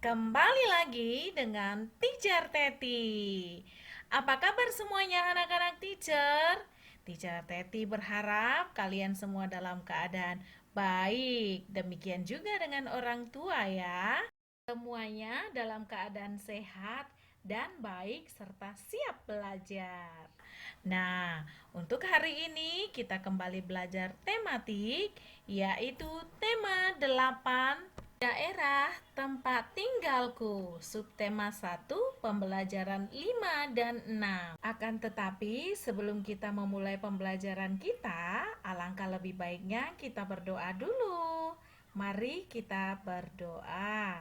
Kembali lagi dengan Teacher Teti. Apa kabar semuanya anak-anak teacher? Teacher Teti berharap kalian semua dalam keadaan baik. Demikian juga dengan orang tua ya. Semuanya dalam keadaan sehat dan baik serta siap belajar. Nah, untuk hari ini kita kembali belajar tematik, yaitu tema 8 daerah tempat tinggalku. Subtema 1, pembelajaran 5 dan 6. Akan tetapi sebelum kita memulai pembelajaran kita, alangkah lebih baiknya kita berdoa dulu. Mari kita berdoa.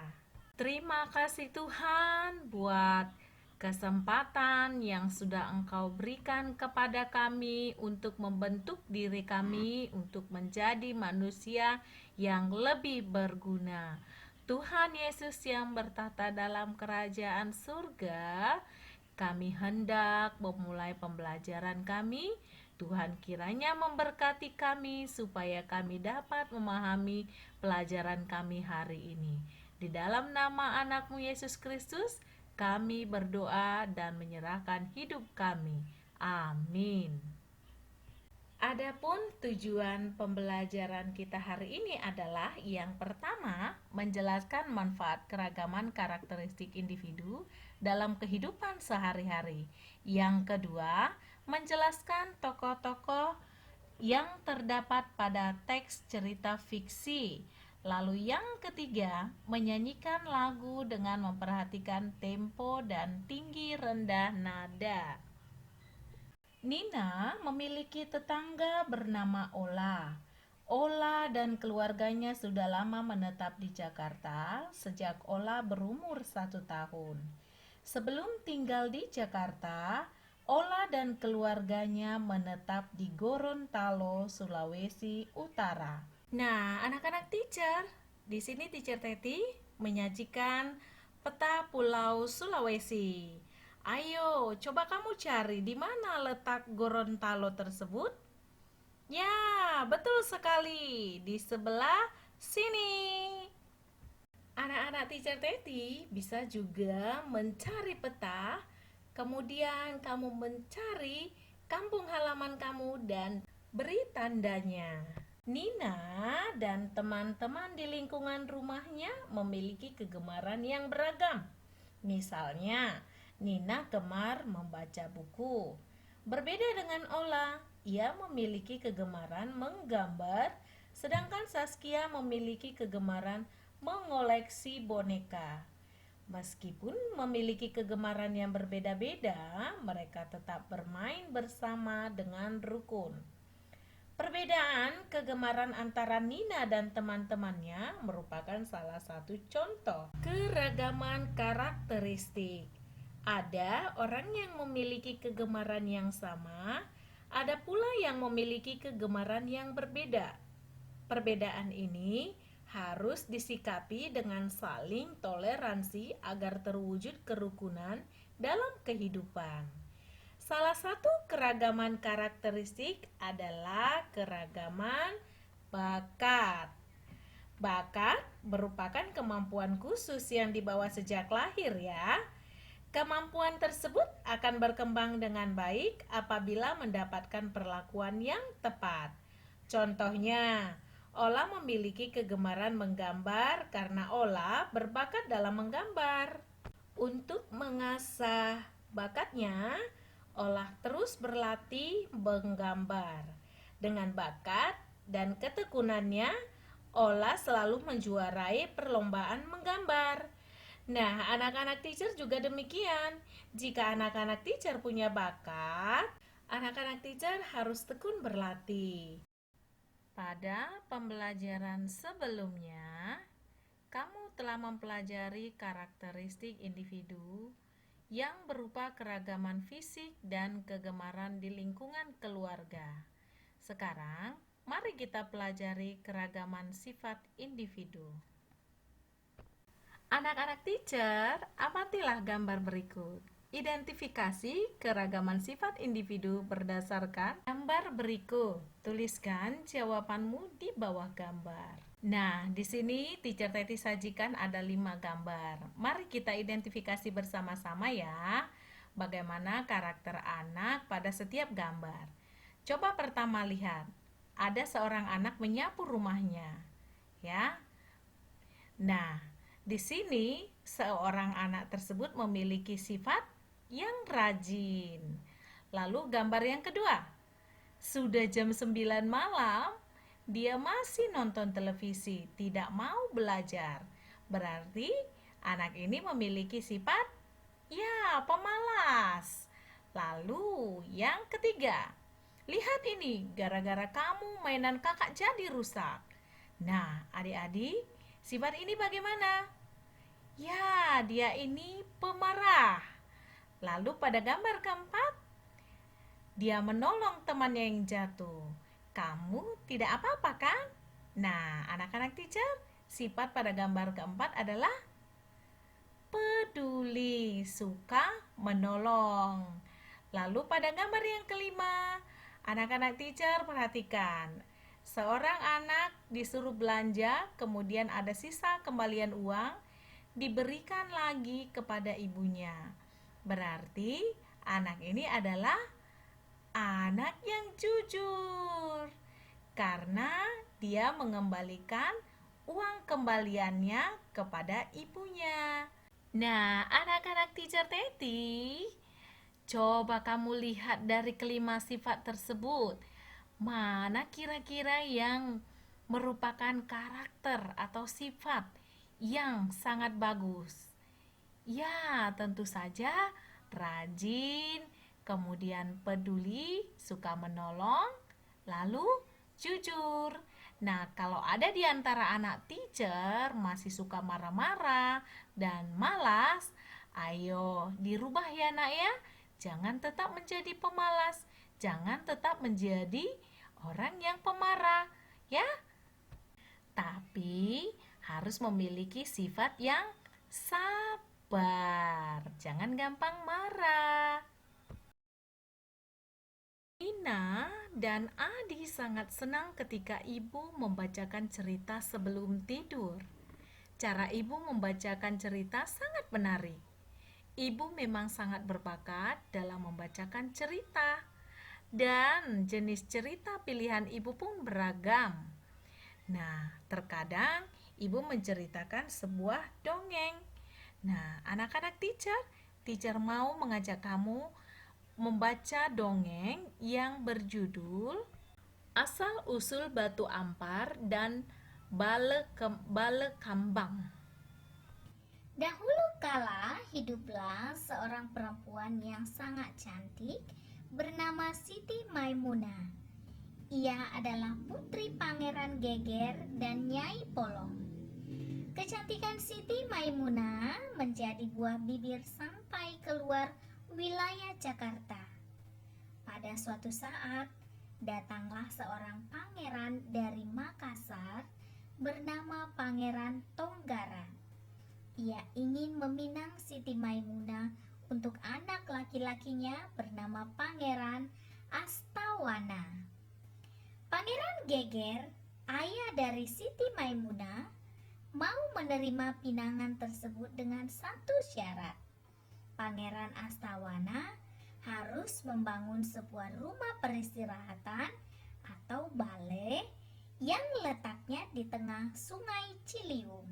Terima kasih Tuhan buat kesempatan yang sudah Engkau berikan kepada kami untuk membentuk diri kami untuk menjadi manusia yang lebih berguna. Tuhan Yesus yang bertata dalam kerajaan surga, kami hendak memulai pembelajaran kami. Tuhan kiranya memberkati kami supaya kami dapat memahami pelajaran kami hari ini. Di dalam nama anakmu Yesus Kristus, kami berdoa dan menyerahkan hidup kami. Amin. Adapun tujuan pembelajaran kita hari ini adalah yang pertama, menjelaskan manfaat keragaman karakteristik individu dalam kehidupan sehari-hari. Yang kedua, menjelaskan tokoh-tokoh yang terdapat pada teks cerita fiksi. Lalu yang ketiga, menyanyikan lagu dengan memperhatikan tempo dan tinggi rendah nada. Nina memiliki tetangga bernama Ola. Ola dan keluarganya sudah lama menetap di Jakarta sejak Ola berumur 1 tahun. Sebelum tinggal di Jakarta, Ola dan keluarganya menetap di Gorontalo, Sulawesi Utara. Nah, anak-anak teacher, di sini teacher Teti menyajikan peta Pulau Sulawesi. Ayo, coba kamu cari di mana letak Gorontalo tersebut. Ya, betul sekali, di sebelah sini. Anak-anak teacher Teti bisa juga mencari peta, kemudian kamu mencari kampung halaman kamu dan beri tandanya. Nina dan teman-teman di lingkungan rumahnya memiliki kegemaran yang beragam. Misalnya, Nina gemar membaca buku. Berbeda dengan Ola, ia memiliki kegemaran menggambar, sedangkan Saskia memiliki kegemaran mengoleksi boneka. Meskipun memiliki kegemaran yang berbeda-beda, mereka tetap bermain bersama dengan rukun. Perbedaan kegemaran antara Nina dan teman-temannya merupakan salah satu contoh keragaman karakteristik. Ada orang yang memiliki kegemaran yang sama, ada pula yang memiliki kegemaran yang berbeda. Perbedaan ini harus disikapi dengan saling toleransi agar terwujud kerukunan dalam kehidupan. Salah satu keragaman karakteristik adalah keragaman bakat. Bakat merupakan kemampuan khusus yang dibawa sejak lahir ya. Kemampuan tersebut akan berkembang dengan baik apabila mendapatkan perlakuan yang tepat. Contohnya, Ola memiliki kegemaran menggambar karena Ola berbakat dalam menggambar. Untuk mengasah bakatnya, Ola terus berlatih menggambar. Dengan bakat dan ketekunannya, Ola selalu menjuarai perlombaan menggambar. Nah, anak-anak teacher juga demikian. Jika anak-anak teacher punya bakat, anak-anak teacher harus tekun berlatih. Pada pembelajaran sebelumnya, kamu telah mempelajari karakteristik individu yang berupa keragaman fisik dan kegemaran di lingkungan keluarga. Sekarang, mari kita pelajari keragaman sifat individu. Anak-anak teacher, amatilah gambar berikut. Identifikasi keragaman sifat individu berdasarkan gambar berikut. Tuliskan jawabanmu di bawah gambar. Nah, di sini Teacher Teti sajikan ada 5 gambar. Mari kita identifikasi bersama-sama ya, bagaimana karakter anak pada setiap gambar. Coba pertama lihat, ada seorang anak menyapu rumahnya, ya. Nah, di sini seorang anak tersebut memiliki sifat yang rajin. Lalu gambar yang kedua, sudah jam 9 malam, dia masih nonton televisi, tidak mau belajar. Berarti anak ini memiliki sifat ya pemalas. Lalu yang ketiga, lihat ini, gara-gara kamu mainan kakak jadi rusak. Nah, adik-adik, sifat ini bagaimana? Ya, dia ini pemarah. Lalu pada gambar keempat, dia menolong temannya yang jatuh. Kamu tidak apa-apa kan? Nah, anak-anak teacher, sifat pada gambar keempat adalah peduli, suka menolong. Lalu pada gambar yang kelima, anak-anak teacher perhatikan. Seorang anak disuruh belanja, kemudian ada sisa kembalian uang, diberikan lagi kepada ibunya. Berarti anak ini adalah anak yang jujur karena dia mengembalikan uang kembaliannya kepada ibunya. Nah, anak-anak teacher Teti, coba kamu lihat dari kelima sifat tersebut, mana kira-kira yang merupakan karakter atau sifat yang sangat bagus? Ya, tentu saja rajin, kemudian peduli, suka menolong, lalu jujur. Nah, kalau ada di antara anak teacher masih suka marah-marah dan malas, ayo dirubah ya nak ya. Jangan tetap menjadi pemalas, jangan tetap menjadi orang yang pemarah, ya. Tapi harus memiliki sifat yang sabar. Jangan gampang marah. Ina dan Adi sangat senang ketika ibu membacakan cerita sebelum tidur. Cara ibu membacakan cerita sangat menarik. Ibu memang sangat berbakat dalam membacakan cerita. Dan jenis cerita pilihan ibu pun beragam. Nah, terkadang ibu menceritakan sebuah dongeng. Nah, anak-anak teacher mau mengajak kamu membaca dongeng yang berjudul Asal-usul Batu Ampar dan Bale Kambang. Dahulu kala hiduplah seorang perempuan yang sangat cantik bernama Siti Maimunah. Ia adalah putri Pangeran Geger dan Nyai Polong. Kecantikan Siti Maimunah menjadi buah bibir sampai keluar wilayah Jakarta. Pada suatu saat, datanglah seorang pangeran dari Makassar bernama Pangeran Tonggara. Ia ingin meminang Siti Maimunah untuk anak laki-lakinya bernama Pangeran Astawana. Pangeran Geger, ayah dari Siti Maimunah, mau menerima pinangan tersebut dengan satu syarat. Pangeran Astawana harus membangun sebuah rumah peristirahatan atau balai yang letaknya di tengah Sungai Ciliwung.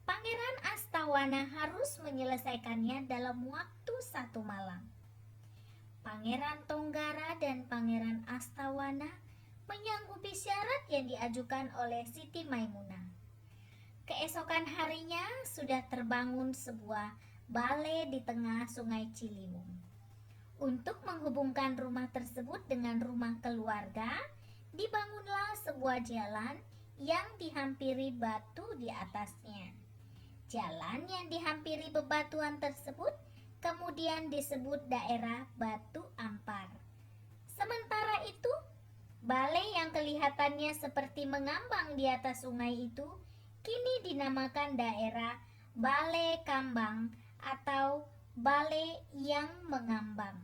Pangeran Astawana harus menyelesaikannya dalam waktu 1 malam. Pangeran Tonggara dan Pangeran Astawana menyanggupi syarat yang diajukan oleh Siti Maimunah. Keesokan harinya sudah terbangun sebuah balai di tengah Sungai Ciliwung. Untuk menghubungkan rumah tersebut dengan rumah keluarga, dibangunlah sebuah jalan yang dihampiri batu di atasnya. Jalan yang dihampiri bebatuan tersebut kemudian disebut daerah Batu Ampar. Sementara itu, balai yang kelihatannya seperti mengambang di atas sungai itu kini dinamakan daerah Balai Kambang atau balai yang mengambang.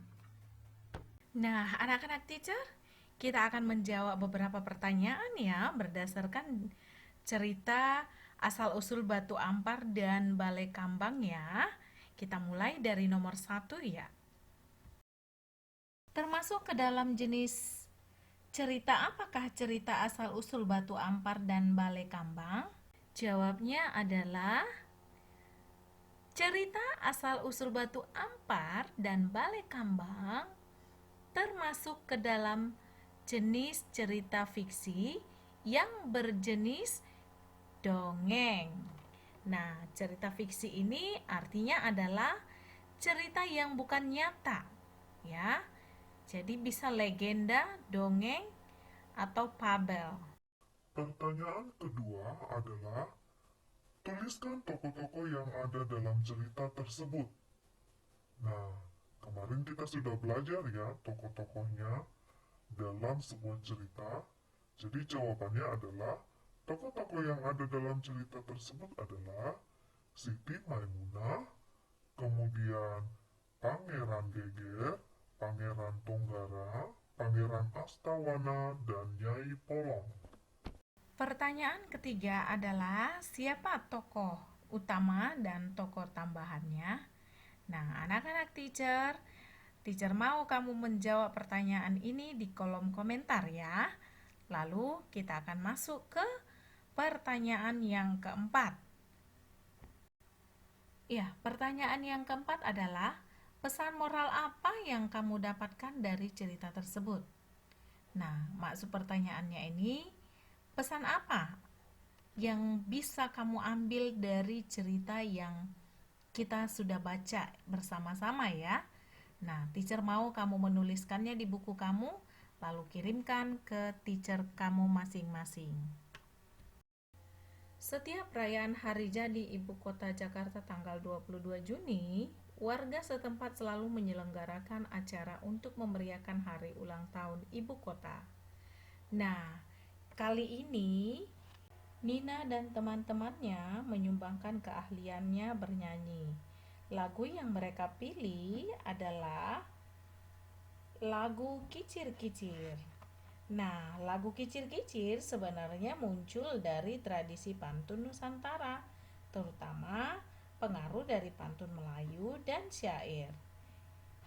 Nah, anak-anak teacher, kita akan menjawab beberapa pertanyaan ya berdasarkan cerita asal-usul Batu Ampar dan Balai Kambang ya. Kita mulai dari nomor 1 ya. Termasuk ke dalam jenis cerita apakah cerita asal-usul Batu Ampar dan Balai Kambang? Jawabnya adalah cerita asal-usul Batu Ampar dan Balai Kambang termasuk ke dalam jenis cerita fiksi yang berjenis dongeng. Nah, cerita fiksi ini artinya adalah cerita yang bukan nyata, ya. Jadi bisa legenda, dongeng, atau fabel. Pertanyaan kedua adalah, tuliskan tokoh-tokoh yang ada dalam cerita tersebut. Nah, kemarin kita sudah belajar ya tokoh-tokohnya dalam sebuah cerita. Jadi jawabannya adalah, tokoh-tokoh yang ada dalam cerita tersebut adalah Siti Maimunah, kemudian Pangeran Geger, Pangeran Tonggara, Pangeran Astawana, dan Nyai Polong. Pertanyaan ketiga adalah siapa tokoh utama dan tokoh tambahannya? Nah, anak-anak teacher mau kamu menjawab pertanyaan ini di kolom komentar ya. Lalu kita akan masuk ke pertanyaan yang keempat. Ya, pertanyaan yang keempat adalah pesan moral apa yang kamu dapatkan dari cerita tersebut? Nah, maksud pertanyaannya ini, pesan apa yang bisa kamu ambil dari cerita yang kita sudah baca bersama-sama ya? Nah, teacher mau kamu menuliskannya di buku kamu, lalu kirimkan ke teacher kamu masing-masing. Setiap perayaan hari jadi Ibu Kota Jakarta tanggal 22 Juni, warga setempat selalu menyelenggarakan acara untuk memeriahkan hari ulang tahun Ibu Kota. Nah, kali ini Nina dan teman-temannya menyumbangkan keahliannya bernyanyi. Lagu yang mereka pilih adalah lagu Kicir-Kicir. Nah, lagu Kicir-Kicir sebenarnya muncul dari tradisi pantun Nusantara, terutama pengaruh dari pantun Melayu dan syair.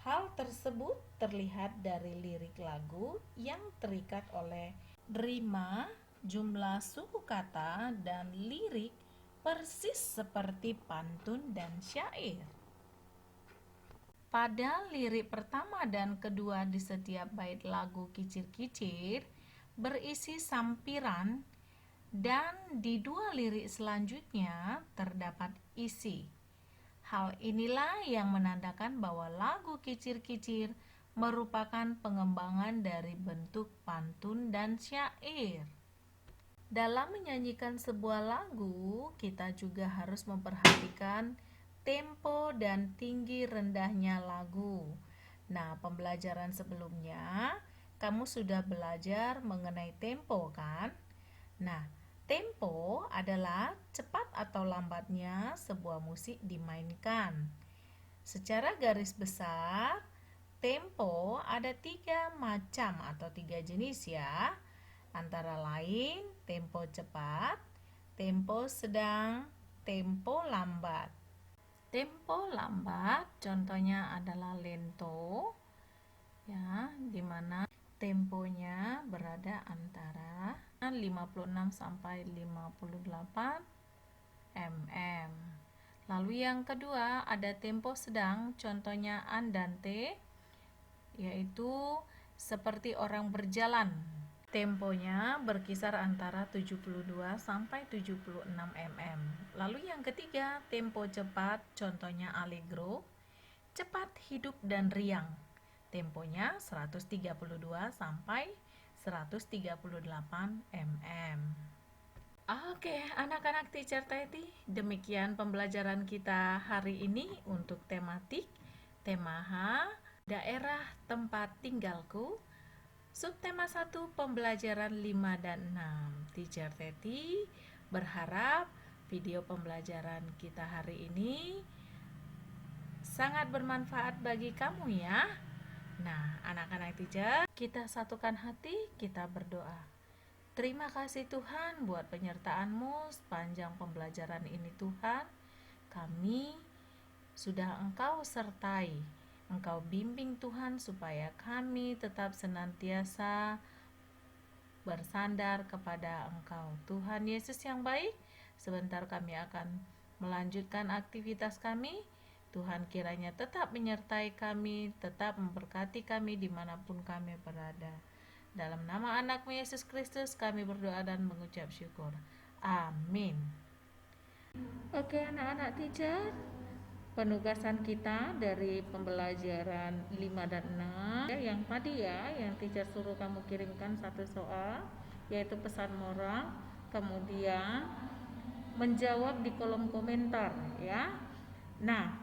Hal tersebut terlihat dari lirik lagu yang terikat oleh rima, jumlah suku kata, dan lirik persis seperti pantun dan syair. Pada lirik pertama dan kedua di setiap bait lagu Kicir-Kicir berisi sampiran, dan di dua lirik selanjutnya terdapat isi. Hal inilah yang menandakan bahwa lagu Kicir-Kicir merupakan pengembangan dari bentuk pantun dan syair. Dalam menyanyikan sebuah lagu, kita juga harus memperhatikan tempo dan tinggi rendahnya lagu. Nah, pembelajaran sebelumnya kamu sudah belajar mengenai tempo kan? Nah, tempo adalah cepat atau lambatnya sebuah musik dimainkan. Secara garis besar, tempo ada 3 macam atau 3 jenis ya. Antara lain tempo cepat, tempo sedang, tempo lambat. Tempo lambat contohnya adalah lento ya, dimana temponya berada antara 56 sampai 58 mm. Lalu yang kedua ada tempo sedang, contohnya andante, yaitu seperti orang berjalan. Temponya berkisar antara 72 sampai 76 mm. Lalu yang ketiga, tempo cepat, contohnya allegro, cepat, hidup, dan riang. Temponya 132 sampai 138 mm. Oke, anak-anak teacher Teti, demikian pembelajaran kita hari ini untuk tematik tema H, daerah tempat tinggalku. Subtema 1 pembelajaran 5 dan 6. Teacher Teti berharap video pembelajaran kita hari ini sangat bermanfaat bagi kamu ya. Nah, anak-anak teacher, kita satukan hati, kita berdoa. Terima kasih Tuhan buat penyertaan-Mu sepanjang pembelajaran ini Tuhan. Kami sudah Engkau sertai. Engkau bimbing Tuhan supaya kami tetap senantiasa bersandar kepada Engkau. Tuhan Yesus yang baik, sebentar kami akan melanjutkan aktivitas kami. Tuhan kiranya tetap menyertai kami, tetap memberkati kami dimanapun kami berada. Dalam nama anak-Mu Yesus Kristus kami berdoa dan mengucap syukur. Amin. Oke anak-anak teacher, penugasan kita dari pembelajaran 5 dan 6 yang tadi yang teacher suruh kamu kirimkan satu soal, yaitu pesan moral, kemudian menjawab di kolom komentar ya. Nah,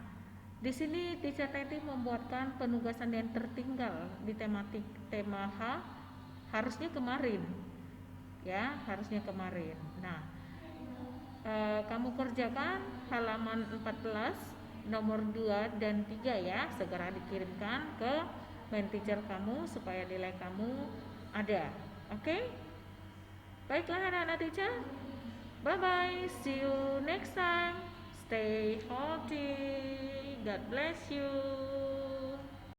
di sini teacher Teti membuatkan penugasan yang tertinggal di tema H, harusnya kemarin ya, harusnya kemarin. Nah, kamu kerjakan halaman 14 nomor 2 dan 3 ya, segera dikirimkan ke main teacher kamu supaya nilai kamu ada. Oke? Baiklah anak-anak teacher, bye bye, see you next time, stay healthy, God bless you.